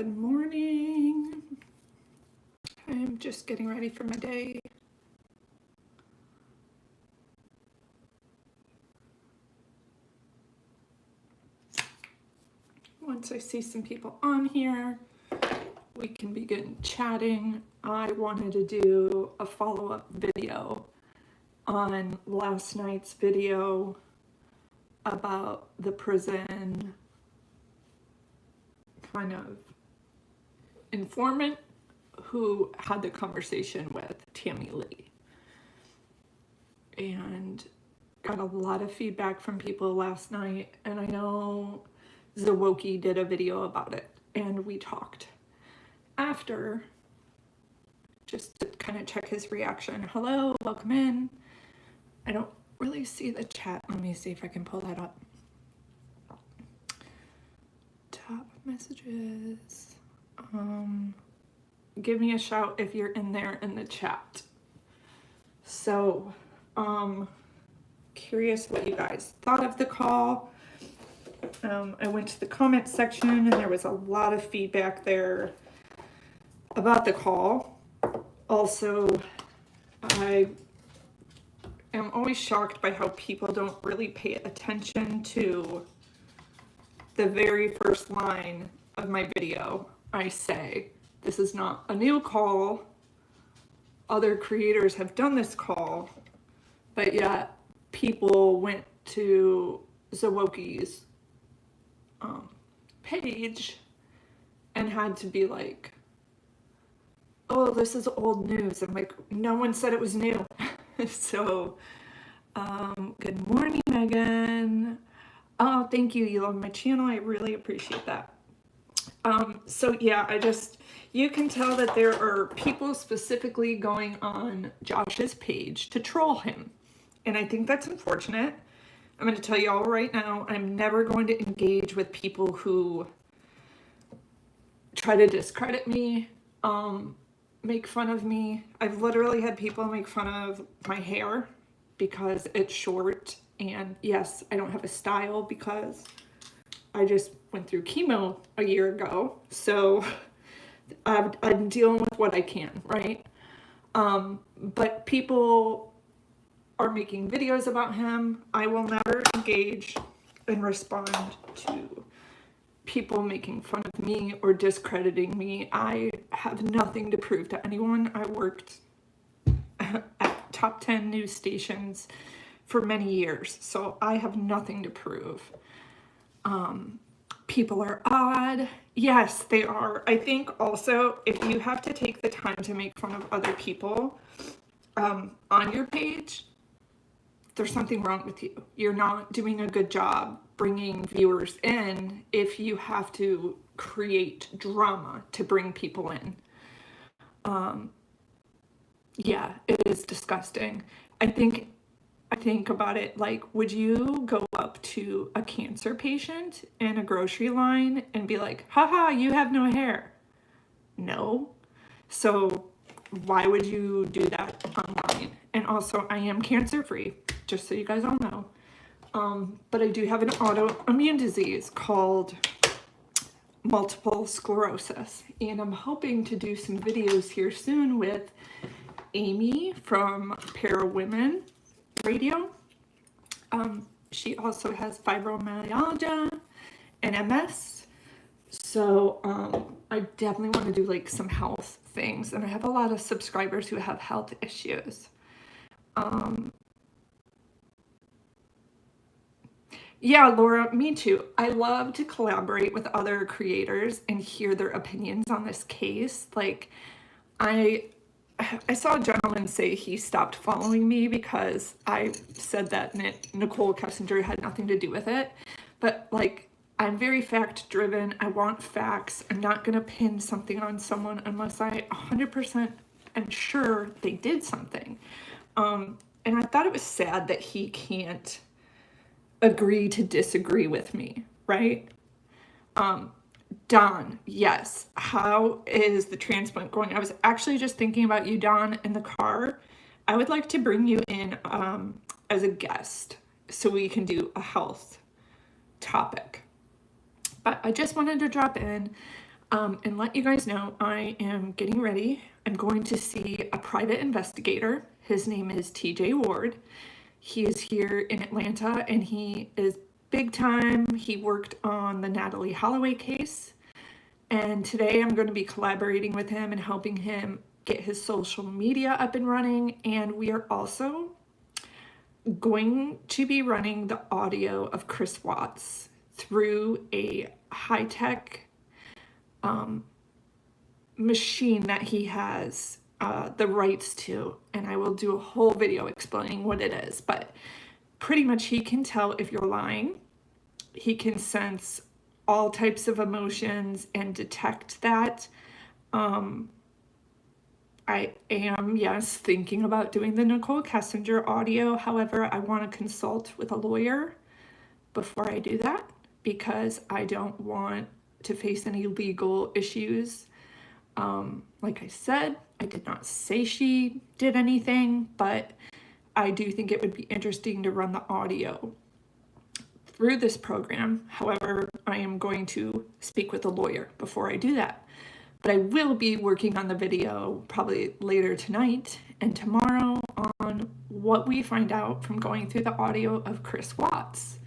Good morning. I'm just getting ready for my day. Once I see some people on here, we can begin chatting. I wanted to do a follow-up video on last night's video about the prison kind of informant who had the conversation with Tammy Lee, and got a lot of feedback from people last night. And I know Zawoki did a video about it, and we talked after just to kind of check his reaction. Hello, welcome in. I don't really see the chat. Let me see if I can pull that up. Top messages. Give me a shout if you're in there in the chat. So, curious what you guys thought of the call. I went to the comment section and there was a lot of feedback there about the call. Also, I am always shocked by how people don't really pay attention to the very first line of my video. I say, this is not a new call. Other creators have done this call, but yet people went to Zawoki's page and had to be like, oh, this is old news. I'm like, no one said it was new. So, good morning, Megan. Oh, thank you. You love my channel. I really appreciate that. So yeah, you can tell that there are people specifically going on Josh's page to troll him. And I think that's unfortunate. I'm going to tell you all right now, I'm never going to engage with people who try to discredit me, make fun of me. I've literally had people make fun of my hair because it's short. And yes, I don't have a style because I just went through chemo a year ago. So I'm dealing with what I can, right? But people are making videos about him. I will never engage and respond to people making fun of me or discrediting me. I have nothing to prove to anyone. I worked at top 10 news stations for many years, so I have nothing to prove. People are odd. Yes, they are. I think also if you have to take the time to make fun of other people on your page, there's something wrong with you. You're not doing a good job bringing viewers in if you have to create drama to bring people in. Yeah, it is disgusting. I think about it like, would you go up to a cancer patient in a grocery line and be like, haha, you have no hair? No. So why would you do that online? And also, I am cancer free, just so you guys all know. But I do have an autoimmune disease called multiple sclerosis. And I'm hoping to do some videos here soon with Amy from Para Women Radio. She also has fibromyalgia and MS. So I definitely want to do like some health things. And I have a lot of subscribers who have health issues. Yeah, Laura, me too. I love to collaborate with other creators and hear their opinions on this case. Like, I saw a gentleman say he stopped following me because I said that Nicole Kessinger had nothing to do with it. But like, I'm very fact driven. I want facts. I'm not going to pin something on someone unless I 100% am sure they did something. And I thought it was sad that he can't agree to disagree with me, right? Don, yes. How is the transplant going? I was actually just thinking about you, Don, in the car. I would like to bring you in as a guest so we can do a health topic. But I just wanted to drop in. And let you guys know I am getting ready. I'm going to see a private investigator. His name is TJ Ward. He is here in Atlanta and he is big time. He worked on the Natalie Holloway case. And today I'm going to be collaborating with him and helping him get his social media up and running. And we are also going to be running the audio of Chris Watts through a high-tech machine that he has the rights to, and I will do a whole video explaining what it is. But pretty much he can tell if you're lying. He can sense all types of emotions and detect that. I am, yes, thinking about doing the Nicole Kessinger audio. However, I want to consult with a lawyer before I do that because I don't want to face any legal issues. Like I said, I did not say she did anything, but I do think it would be interesting to run the audio through this program. However, I am going to speak with a lawyer before I do that. But I will be working on the video probably later tonight and tomorrow on what we find out from going through the audio of Chris Watts.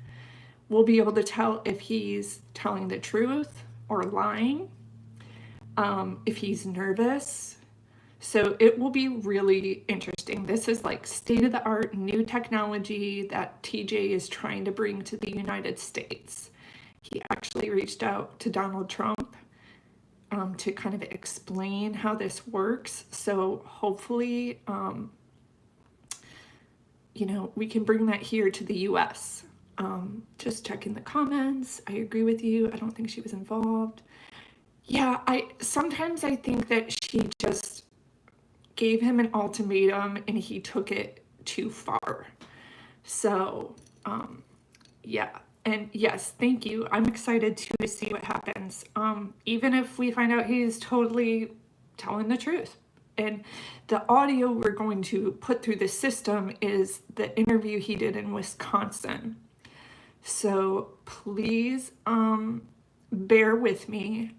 We'll be able to tell if he's telling the truth or lying, if he's nervous. So it will be really interesting. This is like state-of-the-art new technology that TJ is trying to bring to the United States. He actually reached out to Donald Trump to kind of explain how this works. So hopefully, we can bring that here to the US. Just checking the comments. I agree with you. I don't think she was involved. Yeah, sometimes I think that she just gave him an ultimatum and he took it too far. So, yeah. And yes, thank you. I'm excited to see what happens. Even if we find out he's totally telling the truth. And the audio we're going to put through the system is the interview he did in Wisconsin. So please bear with me.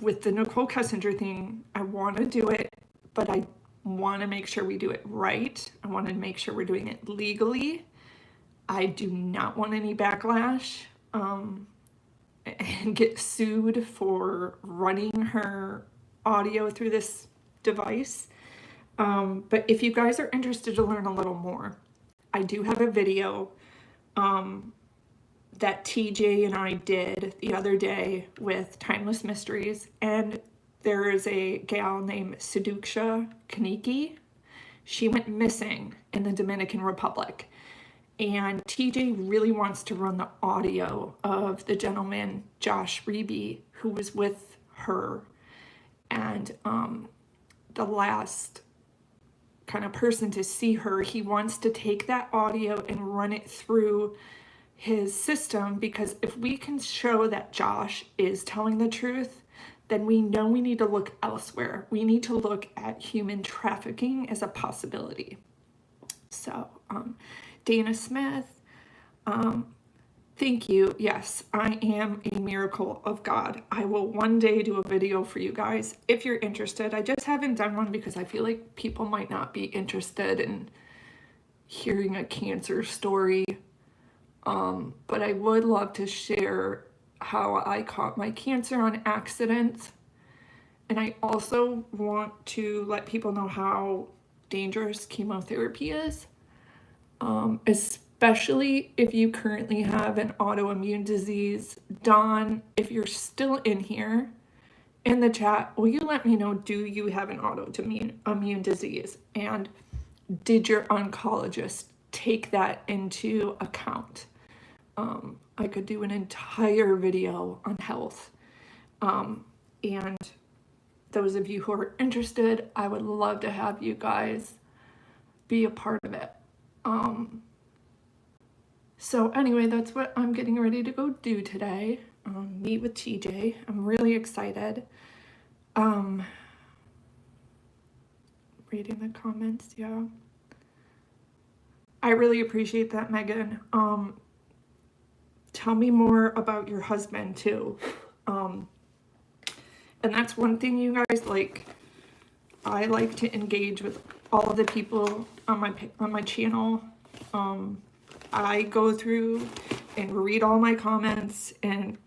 With the Nicole Kessinger thing, I want to do it, but I want to make sure we do it right. I want to make sure we're doing it legally. I do not want any backlash and get sued for running her audio through this device. But if you guys are interested to learn a little more, I do have a video that TJ and I did the other day with Timeless Mysteries, and there is a gal named Seduksha Kaniki. She went missing in the Dominican Republic, and TJ really wants to run the audio of the gentleman, Josh Reeby, who was with her, and the last kind of person to see her. He wants to take that audio and run it through his system, because if we can show that Josh is telling the truth, then we know we need to look elsewhere. We need to look at human trafficking as a possibility. So, Dana Smith, thank you. Yes, I am a miracle of God. I will one day do a video for you guys if you're interested. I just haven't done one because I feel like people might not be interested in hearing a cancer story. But I would love to share how I caught my cancer on accident. And I also want to let people know how dangerous chemotherapy is, especially if you currently have an autoimmune disease. Dawn, if you're still in here in the chat, will you let me know, do you have an autoimmune disease? And did your oncologist take that into account? I could do an entire video on health. And those of you who are interested, I would love to have you guys be a part of it. So anyway, that's what I'm getting ready to go do today. Meet with TJ. I'm really excited. Reading the comments, yeah. I really appreciate that, Megan. tell me more about your husband too. And that's one thing, you guys, like, I like to engage with all of the people on my channel. I go through and read all my comments and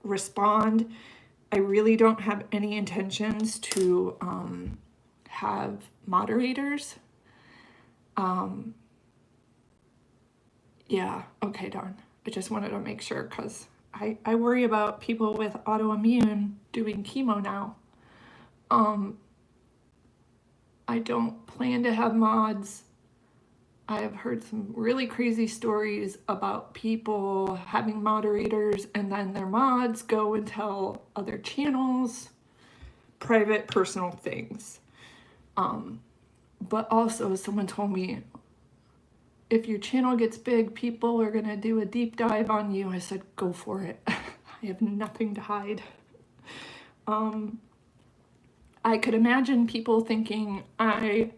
respond. I really don't have any intentions to have moderators. Yeah, okay, darn. I just wanted to make sure, because I worry about people with autoimmune doing chemo now. I don't plan to have mods. I have heard some really crazy stories about people having moderators and then their mods go and tell other channels private, personal things. But also someone told me, if your channel gets big, people are gonna do a deep dive on you. I said, go for it. I have nothing to hide. I could imagine people thinking I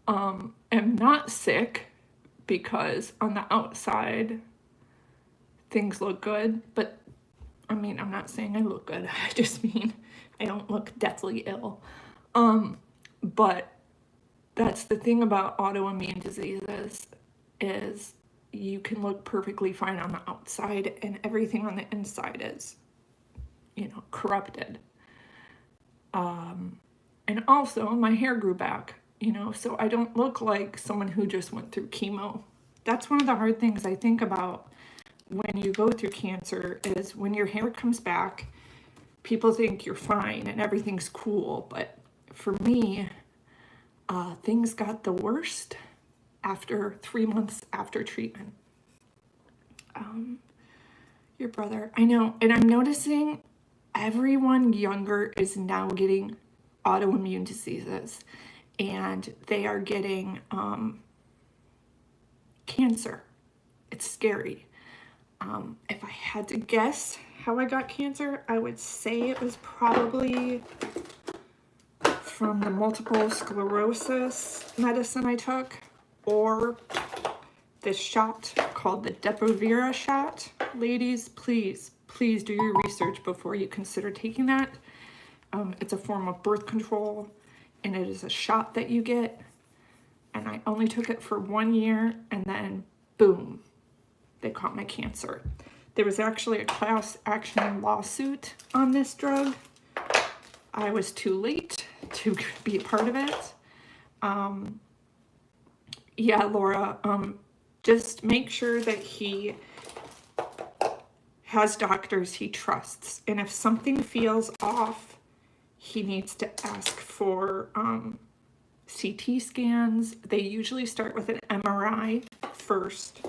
am not sick because on the outside things look good, but I mean, I'm not saying I look good. I just mean I don't look deathly ill. But that's the thing about autoimmune diseases, is you can look perfectly fine on the outside and everything on the inside is, corrupted. And also my hair grew back, so I don't look like someone who just went through chemo. That's one of the hard things I think about when you go through cancer, is when your hair comes back, people think you're fine and everything's cool. But for me, things got the worst after 3 months after treatment. Your brother, I know, and I'm noticing everyone younger is now getting autoimmune diseases, and they are getting cancer. It's scary. If I had to guess how I got cancer, I would say it was probably from the multiple sclerosis medicine I took, or this shot called the Depo-Provera shot. Ladies, please do your research before you consider taking that. It's a form of birth control, and it is a shot that you get. And I only took it for 1 year, and then boom, they caught my cancer. There was actually a class action lawsuit on this drug. I was too late to be a part of it. Yeah, Laura, just make sure that he has doctors he trusts. And if something feels off, he needs to ask for CT scans. They usually start with an MRI first.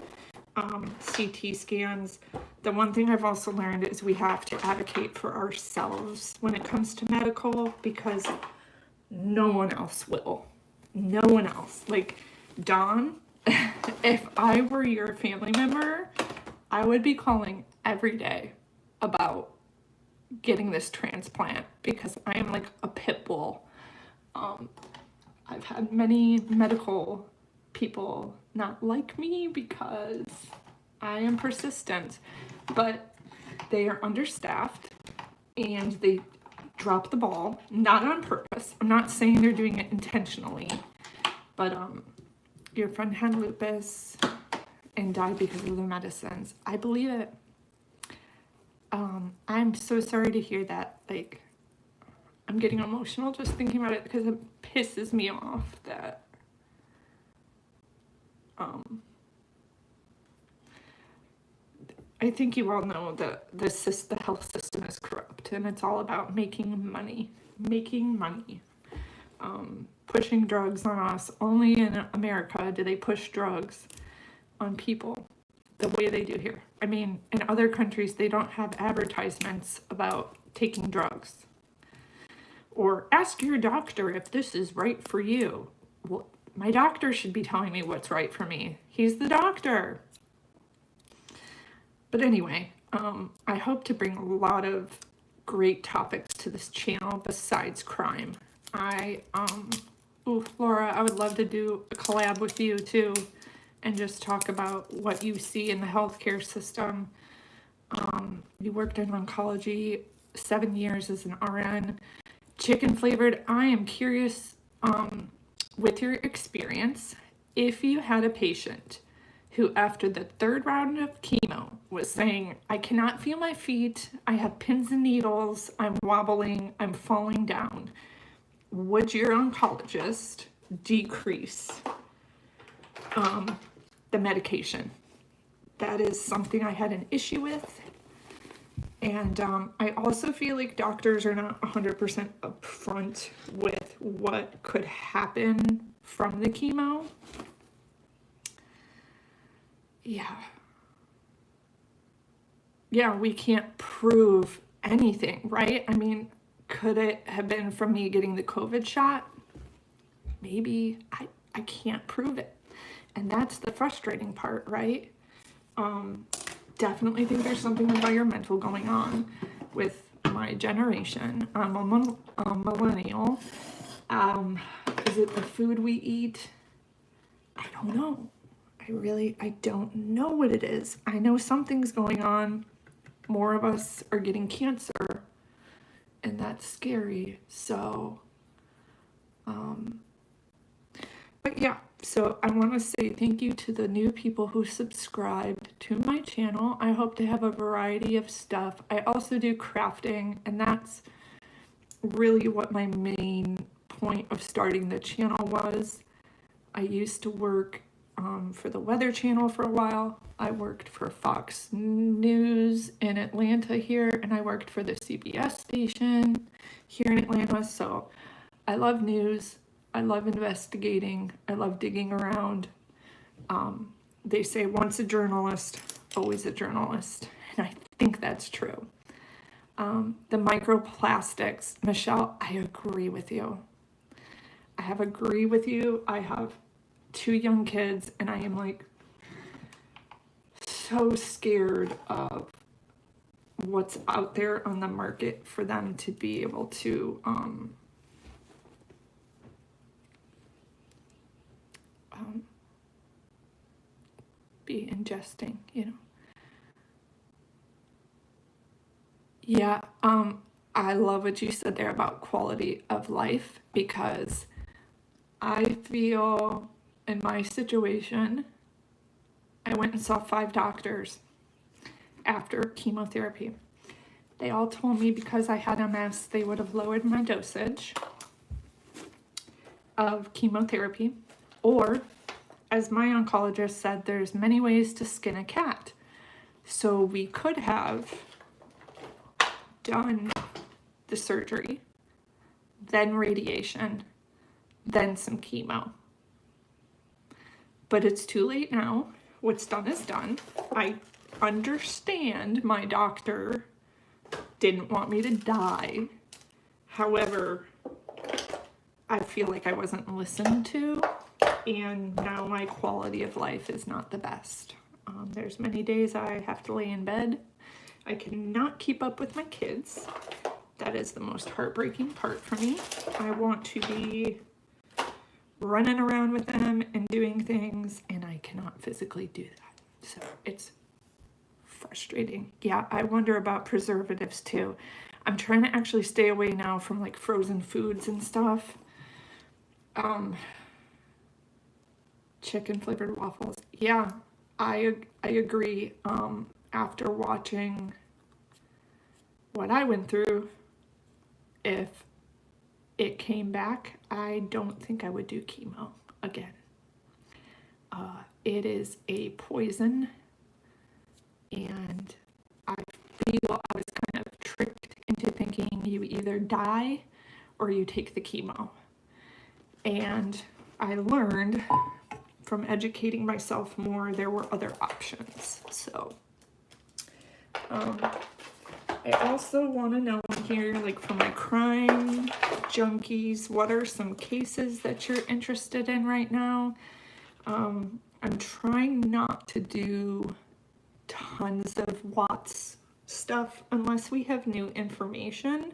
CT scans. The one thing I've also learned is we have to advocate for ourselves when it comes to medical, because no one else will. No one else. Like, Dawn, if I were your family member, I would be calling every day about getting this transplant, because I am like a pit bull. I've had many medical people not like me because I am persistent, but they are understaffed and they drop the ball, not on purpose. I'm not saying they're doing it intentionally, but your friend had lupus and died because of the medicines. I believe it. I'm so sorry to hear that. Like, I'm getting emotional just thinking about it, because it pisses me off that I think you all know that the health system is corrupt, and it's all about making money. Pushing drugs on us. Only in America do they push drugs on people the way they do here. I mean, in other countries, they don't have advertisements about taking drugs. Or ask your doctor if this is right for you. Well, my doctor should be telling me what's right for me. He's the doctor. But anyway, I hope to bring a lot of great topics to this channel besides crime. Laura, I would love to do a collab with you too. and just talk about what you see in the healthcare system. You worked in oncology 7 years as an RN. Chicken flavored, I am curious, with your experience, if you had a patient who after the 3rd round of chemo was saying, I cannot feel my feet, I have pins and needles, I'm wobbling, I'm falling down, would your oncologist decrease the medication? That is something I had an issue with. And I also feel like doctors are not 100% upfront with what could happen from the chemo. Yeah, we can't prove anything, right? I mean, could it have been from me getting the COVID shot? Maybe. I can't prove it. And that's the frustrating part, right? Definitely think there's something environmental going on with my generation. I'm a millennial. Is it the food we eat? I don't know. I don't know what it is. I know something's going on. More of us are getting cancer, and that's scary. So, but yeah, so I want to say thank you to the new people who subscribed to my channel. I hope to have a variety of stuff. I also do crafting, and that's really what my main point of starting the channel was. I used to work for the Weather Channel for a while. I worked for Fox News in Atlanta here, and I worked for the CBS station here in Atlanta. So I love news. I love investigating. I love digging around. They say once a journalist, always a journalist. And I think that's true. The microplastics, Michelle, I agree with you. I have 2 young kids, and I am like so scared of what's out there on the market for them to be able to be ingesting, you know. Yeah, I love what you said there about quality of life, because I feel in my situation, I went and saw 5 doctors after chemotherapy. They all told me because I had MS, they would have lowered my dosage of chemotherapy, or as my oncologist said, there's many ways to skin a cat. So we could have done the surgery, then radiation, then some chemo. But it's too late now. What's done is done. I understand my doctor didn't want me to die. However, I feel like I wasn't listened to, and now my quality of life is not the best. There's many days I have to lay in bed. I cannot keep up with my kids. That is the most heartbreaking part for me. I want to be running around with them and doing things, and I cannot physically do that. So it's frustrating. Yeah, I wonder about preservatives too. I'm trying to actually stay away now from like frozen foods and stuff. Chicken flavored waffles. Yeah, I agree. After watching what I went through, if it came back, I don't think I would do chemo again. It is a poison, and I feel I was kind of tricked into thinking you either die or you take the chemo. And I learned from educating myself more, there were other options. So I also want to know here, like for my crime junkies, what are some cases that you're interested in right now? I'm trying not to do tons of Watts stuff unless we have new information.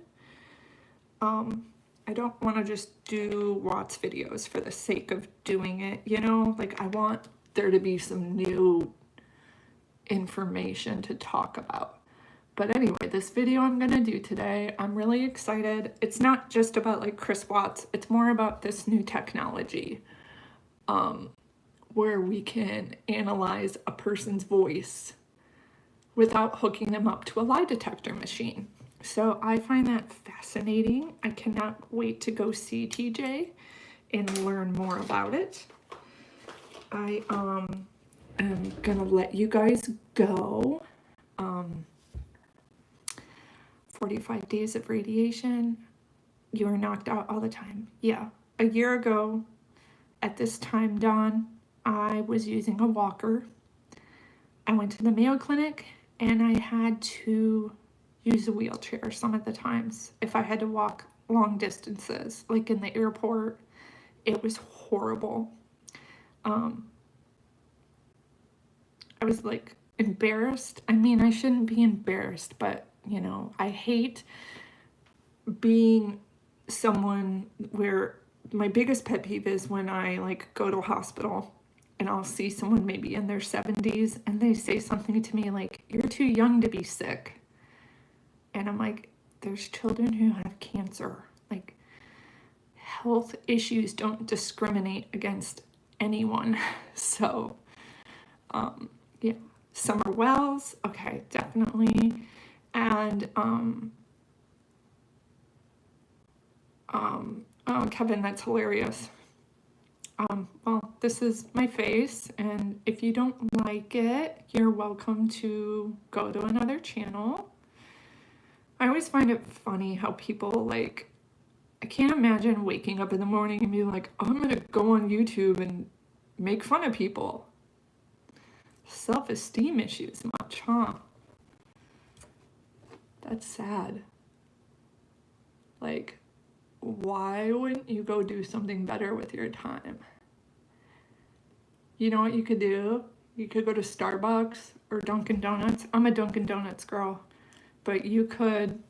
I don't want to just do Watts videos for the sake of doing it, you know? Like, I want there to be some new information to talk about. But anyway, this video I'm gonna do today, I'm really excited. It's not just about like Chris Watts, it's more about this new technology where we can analyze a person's voice without hooking them up to a lie detector machine. So I find that fascinating. I cannot wait to go see TJ and learn more about it. I am gonna let you guys go. 45 days of radiation. You are knocked out all the time. Yeah, a year ago at this time, Dawn, I was using a walker. I went to the Mayo Clinic and I had to use a wheelchair some of the times if I had to walk long distances, like in the airport. It was horrible. I was like embarrassed. I mean, I shouldn't be embarrassed, but you know, I hate being someone where my biggest pet peeve is when I like go to a hospital and I'll see someone maybe in their 70s and they say something to me like, "You're too young to be sick." And I'm like, there's children who have cancer. Like, health issues don't discriminate against anyone. So, yeah, Summer Wells, okay, definitely. And, oh, Kevin, that's hilarious. Well, this is my face, and if you don't like it, you're welcome to go to another channel. I always find it funny how people, like, I can't imagine waking up in the morning and being like, oh, I'm gonna go on YouTube and make fun of people. Self-esteem issues much, huh? That's sad. Like, why wouldn't you go do something better with your time? You know what you could do? You could go to Starbucks or Dunkin' Donuts. I'm a Dunkin' Donuts girl. But you could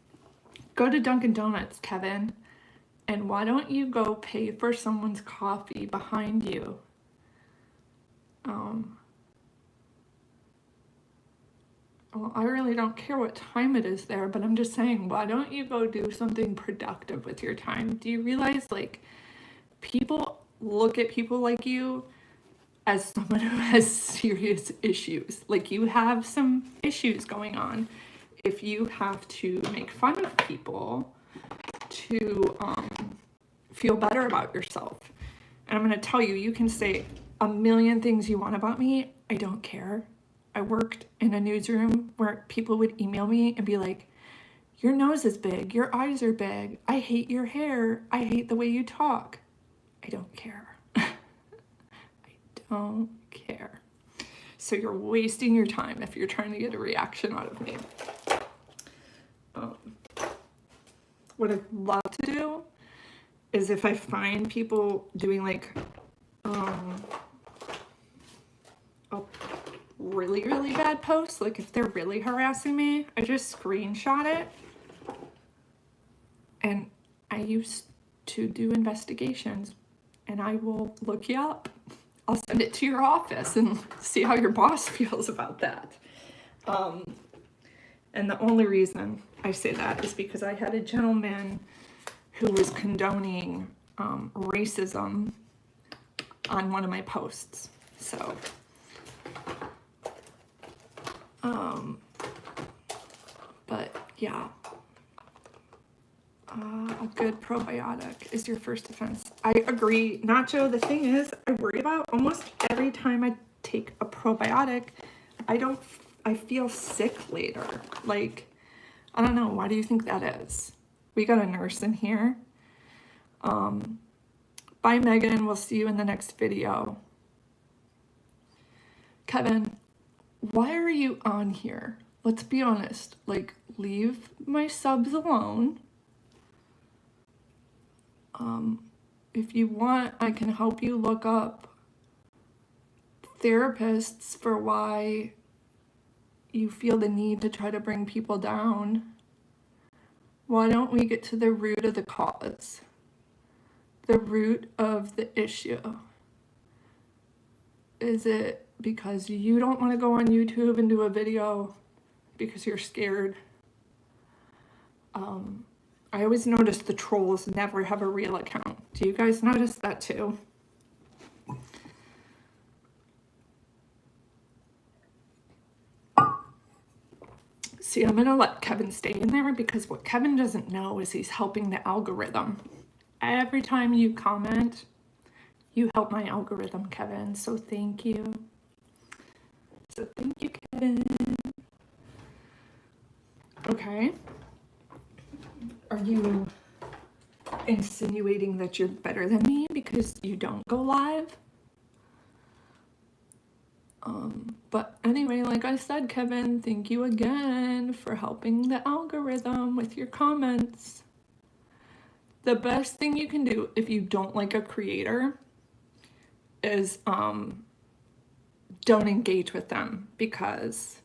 go to Dunkin' Donuts, Kevin, and why don't you go pay for someone's coffee behind you? Well, I really don't care what time it is there, but I'm just saying, why don't you go do something productive with your time? Do you realize, like, people look at people like you as someone who has serious issues? Like, you have some issues going on. If you have to make fun of people to feel better about yourself. And I'm going to tell you, you can say a million things you want about me. I don't care. I worked in a newsroom where people would email me and be like, your nose is big, your eyes are big, I hate your hair, I hate the way you talk. I don't care. I don't care. So you're wasting your time if you're trying to get a reaction out of me. What I'd love to do is if I find people doing like a really, really bad post, like if they're really harassing me, I just screenshot it. And I used to do investigations, and I will look you up. I'll send it to your office and see how your boss feels about that. And the only reason I say that is because I had a gentleman who was condoning racism on one of my posts. So, but yeah, a good probiotic is your first defense. I agree, Nacho. The thing is, I worry about almost every time I take a probiotic, I feel sick later. Like, I don't know. Why do you think that is? We got a nurse in here. Bye, Megan. We'll see you in the next video. Kevin, why are you on here? Let's be honest. Like, leave my subs alone. If you want, I can help you look up therapists for why you feel the need to try to bring people down. Why don't we get to the root of the cause? The root of the issue. Is it because you don't want to go on YouTube and do a video because you're scared? I always notice the trolls never have a real account. Do you guys notice that too? See, I'm gonna let Kevin stay in there because what Kevin doesn't know is he's helping the algorithm. Every time you comment, you help my algorithm, Kevin. So thank you. So thank you, Kevin. Okay. Are you insinuating that you're better than me because you don't go live? But anyway, like I said, Kevin, thank you again for helping the algorithm with your comments. The best thing you can do if you don't like a creator is don't engage with them, because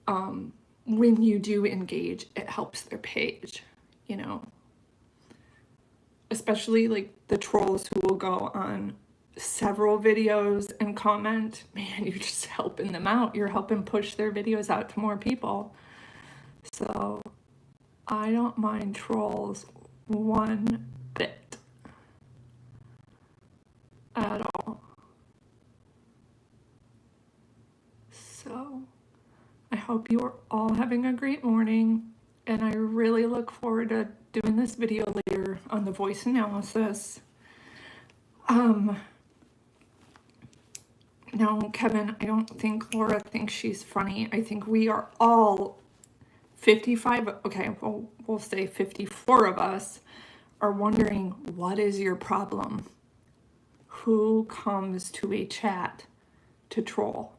when you do engage, it helps their page, you know. Especially like the trolls who will go on several videos and comment, man, you're just helping them out. You're helping push their videos out to more people. So I don't mind trolls one bit at all. So I hope you are all having a great morning, and I really look forward to doing this video later on the voice analysis. No, Kevin, I don't think Laura thinks she's funny. I think we are all 55, okay, well, we'll say 54 of us are wondering, what is your problem? Who comes to a chat to troll?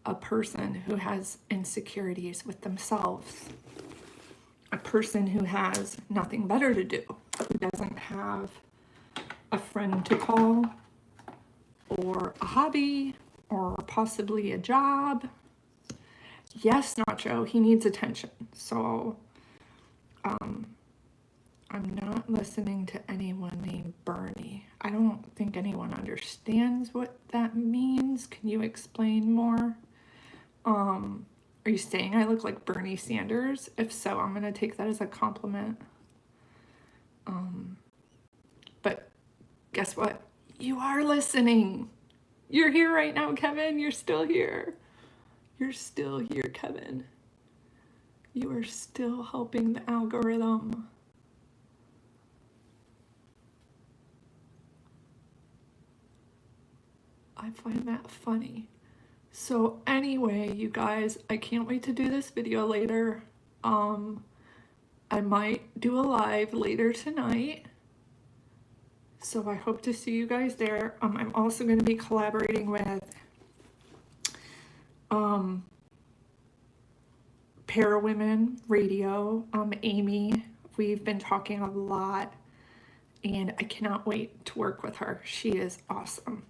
A person who has insecurities with themselves. A person who has nothing better to do, who doesn't have a friend to call, or a hobby, or possibly a job. Yes, Nacho, he needs attention. So, I'm not listening to anyone named Bernie. I don't think anyone understands what that means. Can you explain more? Are you saying I look like Bernie Sanders? If so, I'm gonna take that as a compliment. But guess what? You are listening. You're here right now, Kevin. You're still here. You're still here, Kevin. You are still helping the algorithm. I find that funny. So anyway, you guys, I can't wait to do this video later. I might do a live later tonight. So I hope to see you guys there. I'm also going to be collaborating with Parawomen Radio, Amy. We've been talking a lot, and I cannot wait to work with her. She is awesome.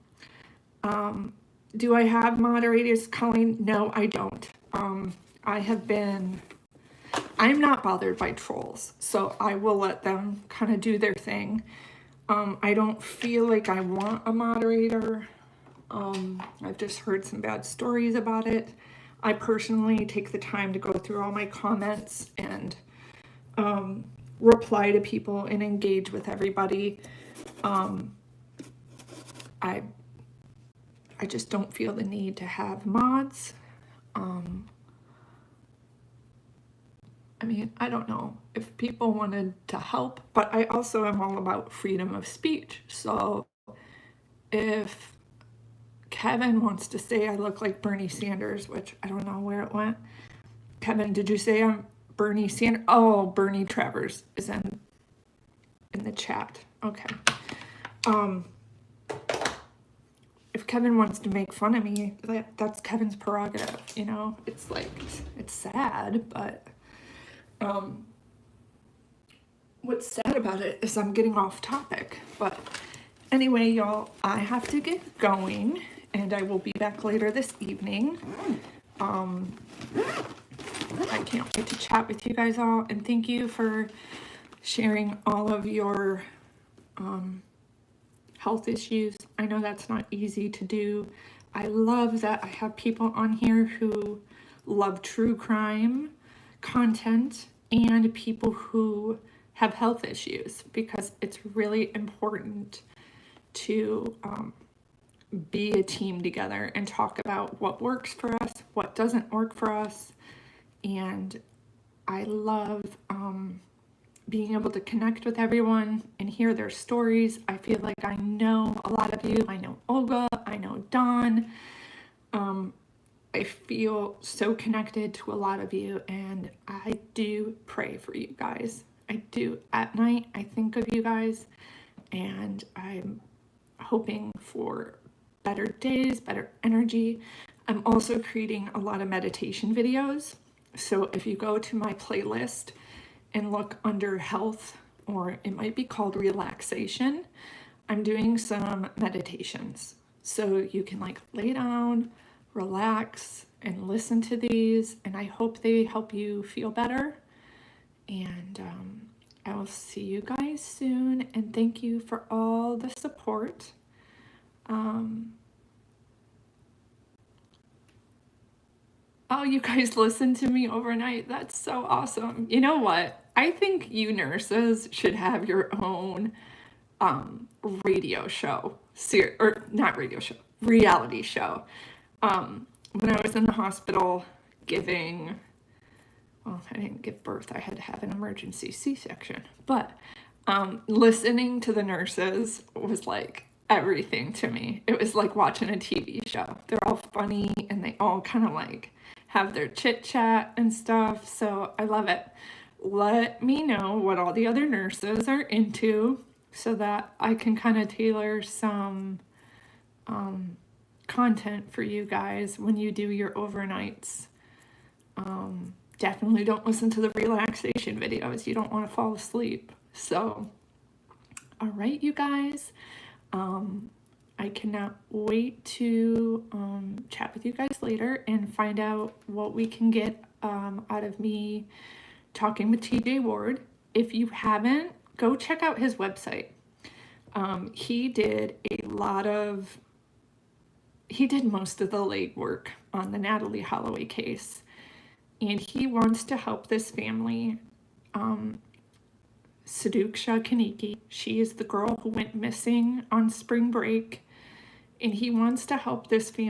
Do I have moderators, Colleen? No, I don't. I'm not bothered by trolls, so I will let them kind of do their thing. I don't feel like I want a moderator. I've just heard some bad stories about it. I personally take the time to go through all my comments and reply to people and engage with everybody. I just don't feel the need to have mods. I mean, I don't know if people wanted to help, but I also am all about freedom of speech. So if Kevin wants to say I look like Bernie Sanders, which I don't know where it went. Kevin, did you say I'm Bernie Sanders? Oh, Bernie Travers is in the chat. Okay. If Kevin wants to make fun of me, that's Kevin's prerogative, you know? It's like, it's sad, but what's sad about it is I'm getting off topic. But anyway, y'all, I have to get going, and I will be back later this evening. I can't wait to chat with you guys all, and thank you for sharing all of your health issues. I know that's not easy to do. I love that I have people on here who love true crime content and people who have health issues, because it's really important to be a team together and talk about what works for us, what doesn't work for us. And I love being able to connect with everyone and hear their stories. I feel like I know a lot of you. I know Olga, I know Dawn. I feel so connected to a lot of you, and I do pray for you guys. I do. At night, I think of you guys, and I'm hoping for better days, better energy. I'm also creating a lot of meditation videos. So if you go to my playlist and look under health, or it might be called relaxation, I'm doing some meditations. So you can like lay down, relax, and listen to these. And I hope they help you feel better. And I will see you guys soon. And thank you for all the support. Oh, you guys listen to me overnight. That's so awesome. You know what? I think you nurses should have your own radio show, or not radio show, reality show. When I was in the hospital giving, well, I didn't give birth. I had to have an emergency C-section. But listening to the nurses was like everything to me. It was like watching a TV show. They're all funny and they all kind of like have their chit chat and stuff. So I love it. Let me know what all the other nurses are into so that I can kind of tailor some content for you guys when you do your overnights. Definitely don't listen to the relaxation videos. You don't want to fall asleep. So, all right, you guys. I cannot wait to chat with you guys later and find out what we can get out of me talking with TJ Ward. If you haven't, go check out his website. He did most of the legwork on the Natalie Holloway case, and he wants to help this family. Saduksha Kaniki, she is the girl who went missing on spring break, and he wants to help this family